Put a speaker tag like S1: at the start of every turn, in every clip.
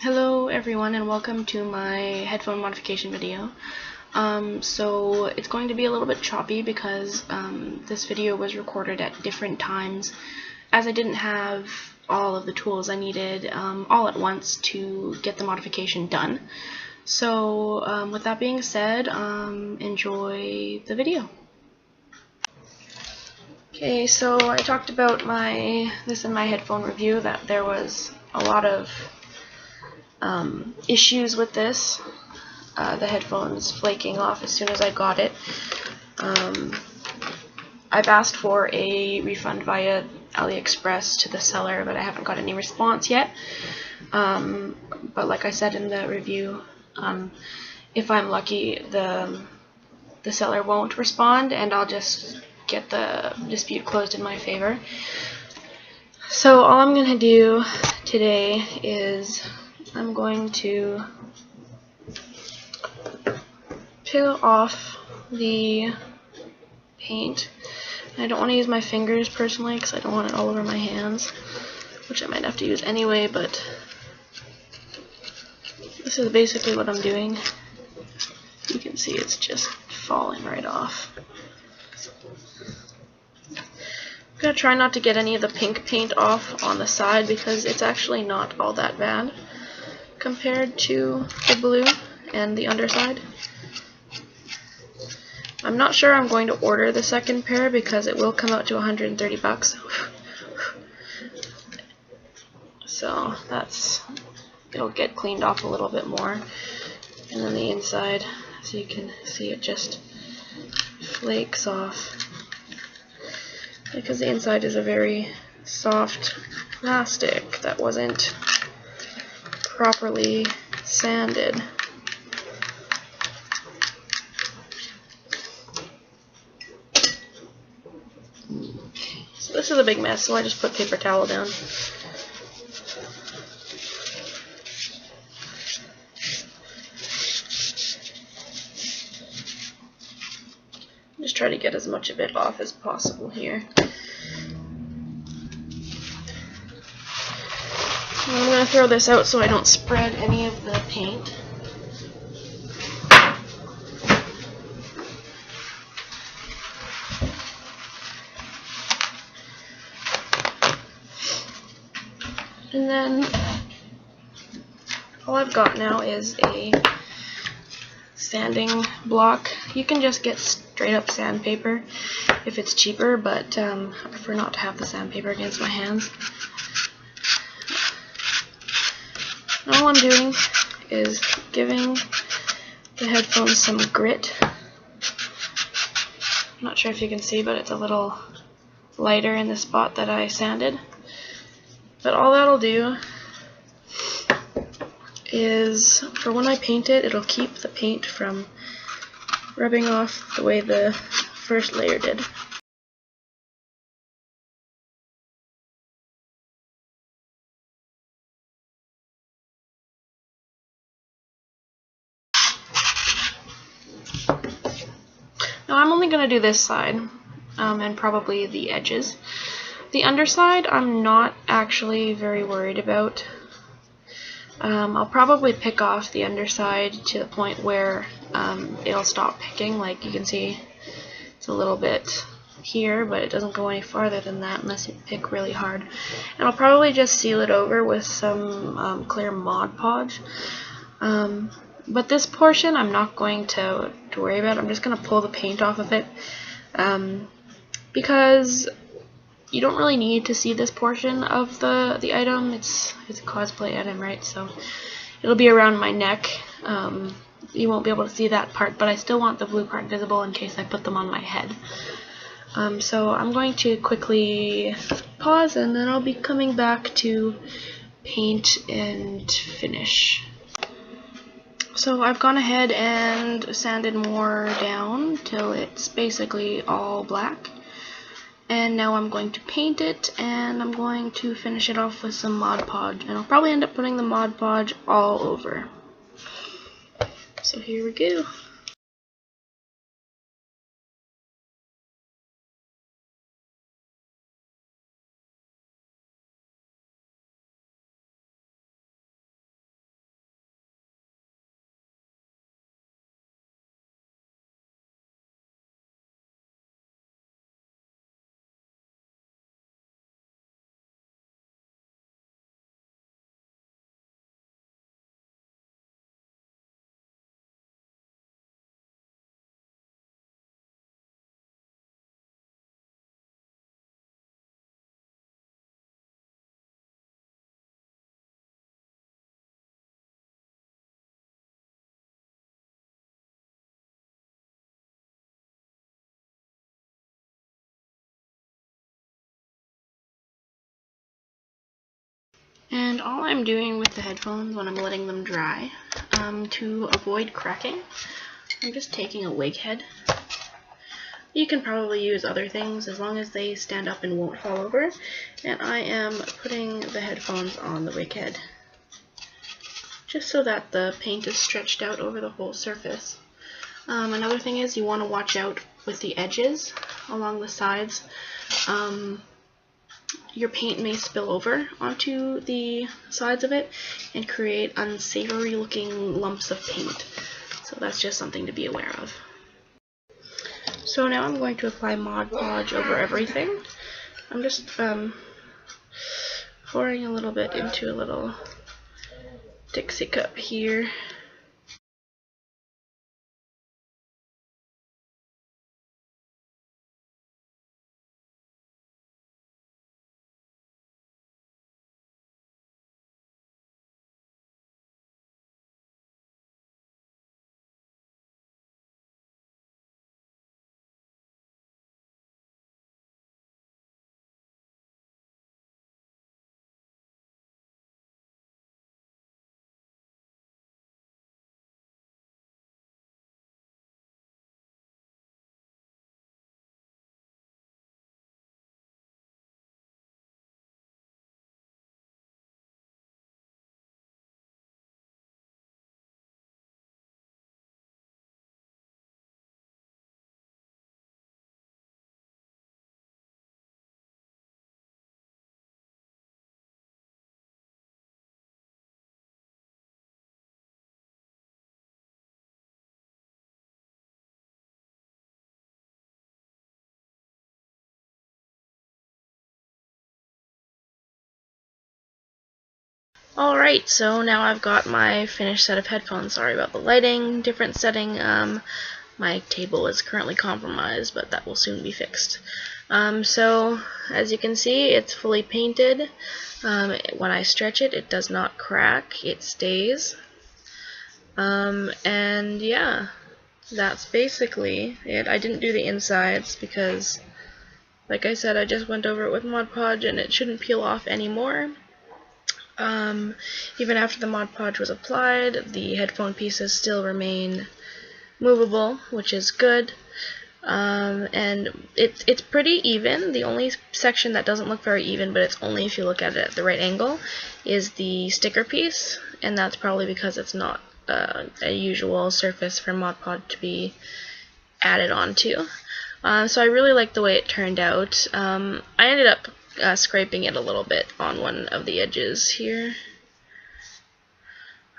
S1: Hello everyone and welcome to my headphone modification video. So it's going to be a little bit choppy because this video was recorded at different times as I didn't have all of the tools I needed all at once to get the modification done. So with that being said, enjoy the video. Okay, so I talked about this in my headphone review that there was a lot of issues with this. The headphones flaking off as soon as I got it. I've asked for a refund via AliExpress to the seller, but I haven't got any response yet. But like I said in the review, if I'm lucky, the seller won't respond, and I'll just get the dispute closed in my favor. So all I'm going to do today is I'm going to peel off the paint. I don't want to use my fingers personally because I don't want it all over my hands, which I might have to use anyway, but this is basically what I'm doing. You can see it's just falling right off. I'm going to try not to get any of the pink paint off on the side because it's actually not all that bad compared to the blue and the underside. I'm not sure I'm going to order the second pair because it will come out to 130 bucks. So it'll get cleaned off a little bit more. And then the inside, so you can see it just flakes off. Because the inside is a very soft plastic that wasn't properly sanded. So this is a big mess, so I just put paper towel down. Just try to get as much of it off as possible here. I'm going to throw this out so I don't spread any of the paint. And then all I've got now is a sanding block. You can just get straight up sandpaper if it's cheaper, but I prefer not to have the sandpaper against my hands. And all I'm doing is giving the headphones some grit. I'm not sure if you can see, but it's a little lighter in the spot that I sanded. But all that'll do is, for when I paint it, it'll keep the paint from rubbing off the way the first layer did. Now I'm only going to do this side and probably the edges. The underside I'm not actually very worried about. I'll probably pick off the underside to the point where it'll stop picking. Like you can see, it's a little bit here, but it doesn't go any farther than that unless you pick really hard. And I'll probably just seal it over with some clear Mod Podge. But this portion I'm not going to worry about. I'm just going to pull the paint off of it because you don't really need to see this portion of the item. It's a cosplay item, right? So it'll be around my neck. You won't be able to see that part, but I still want the blue part visible in case I put them on my head. So I'm going to quickly pause, and then I'll be coming back to paint and finish. So I've gone ahead and sanded more down till it's basically all black. And now I'm going to paint it, and I'm going to finish it off with some Mod Podge. And I'll probably end up putting the Mod Podge all over. So here we go. And all I'm doing with the headphones when I'm letting them dry, to avoid cracking, I'm just taking a wig head. You can probably use other things as long as they stand up and won't fall over. And I am putting the headphones on the wig head, just so that the paint is stretched out over the whole surface. Another thing is you want to watch out with the edges along the sides. Your paint may spill over onto the sides of it and create unsavory looking lumps of paint. So that's just something to be aware of. So now I'm going to apply Mod Podge over everything. I'm just pouring a little bit into a little Dixie cup here. Alright, so now I've got my finished set of headphones. Sorry about the lighting, different setting. My table is currently compromised, but that will soon be fixed. So, as you can see, it's fully painted. When I stretch it, it does not crack, it stays. And yeah, that's basically it. I didn't do the insides because, like I said, I just went over it with Mod Podge and it shouldn't peel off anymore. Even after the Mod Podge was applied, the headphone pieces still remain movable, which is good. And it's pretty even. The only section that doesn't look very even, but it's only if you look at it at the right angle, is the sticker piece, and that's probably because it's not a usual surface for Mod Podge to be added onto. So I really like the way it turned out. I ended up scraping it a little bit on one of the edges here.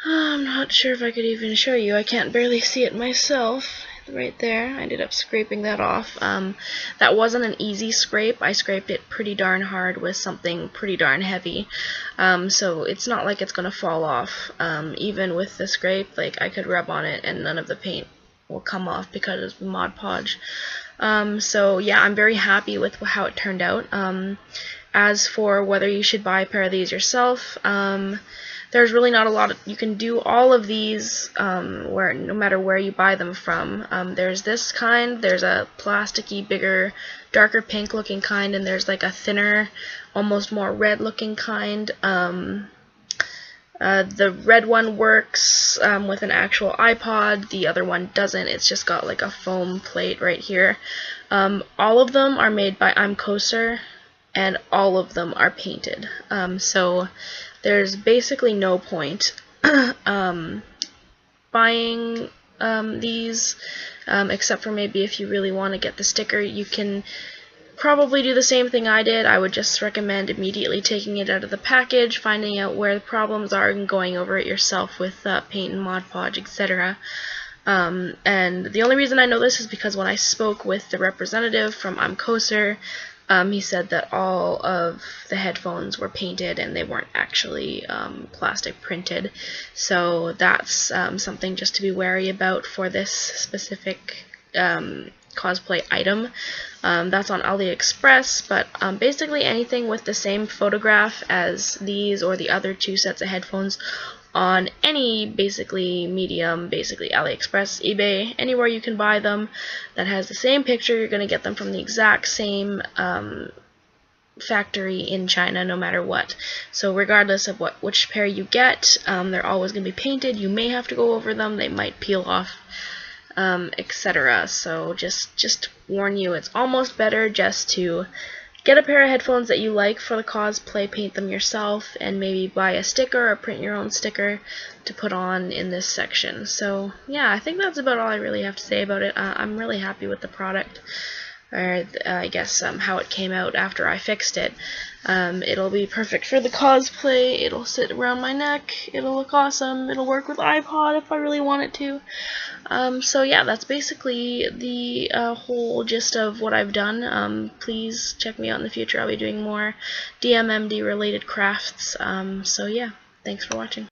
S1: I'm not sure if I could even show you. I can't barely see it myself. Right there, I ended up scraping that off. That wasn't an easy scrape. I scraped it pretty darn hard with something pretty darn heavy. So it's not like it's gonna fall off. Even with the scrape, like, I could rub on it and none of the paint will come off because of Mod Podge. So yeah, I'm very happy with how it turned out. As for whether you should buy a pair of these yourself, there's really not a lot you can do all of these no matter where you buy them from. There's this kind, there's a plasticky, bigger, darker pink looking kind, and there's like a thinner, almost more red looking kind. The red one works with an actual iPod, the other one doesn't. It's just got like a foam plate right here. All of them are made by Aoba, and all of them are painted. So there's basically no point buying these, except for maybe if you really want to get the sticker. You can probably do the same thing I did. I would just recommend immediately taking it out of the package, finding out where the problems are, and going over it yourself with paint and Mod Podge, etc. And the only reason I know this is because when I spoke with the representative from Aoba, he said that all of the headphones were painted and they weren't actually plastic printed. So that's something just to be wary about for this specific cosplay item. That's on AliExpress, but basically anything with the same photograph as these or the other two sets of headphones on any basically medium, basically AliExpress, eBay, anywhere you can buy them that has the same picture, you're going to get them from the exact same factory in China no matter what. So regardless of which pair you get, they're always going to be painted. You may have to go over them. They might peel off, etc. So just warn you, it's almost better just to get a pair of headphones that you like for the cosplay, paint them yourself, and maybe buy a sticker or print your own sticker to put on in this section. So yeah, I think that's about all I really have to say about it. I'm really happy with the product, or I guess how it came out after I fixed it. It'll be perfect for the cosplay. It'll sit around my neck. It'll look awesome. It'll work with iPod if I really want it to. So yeah, that's basically the whole gist of what I've done. Please check me out in the future. I'll be doing more DMMD related crafts. So yeah, thanks for watching.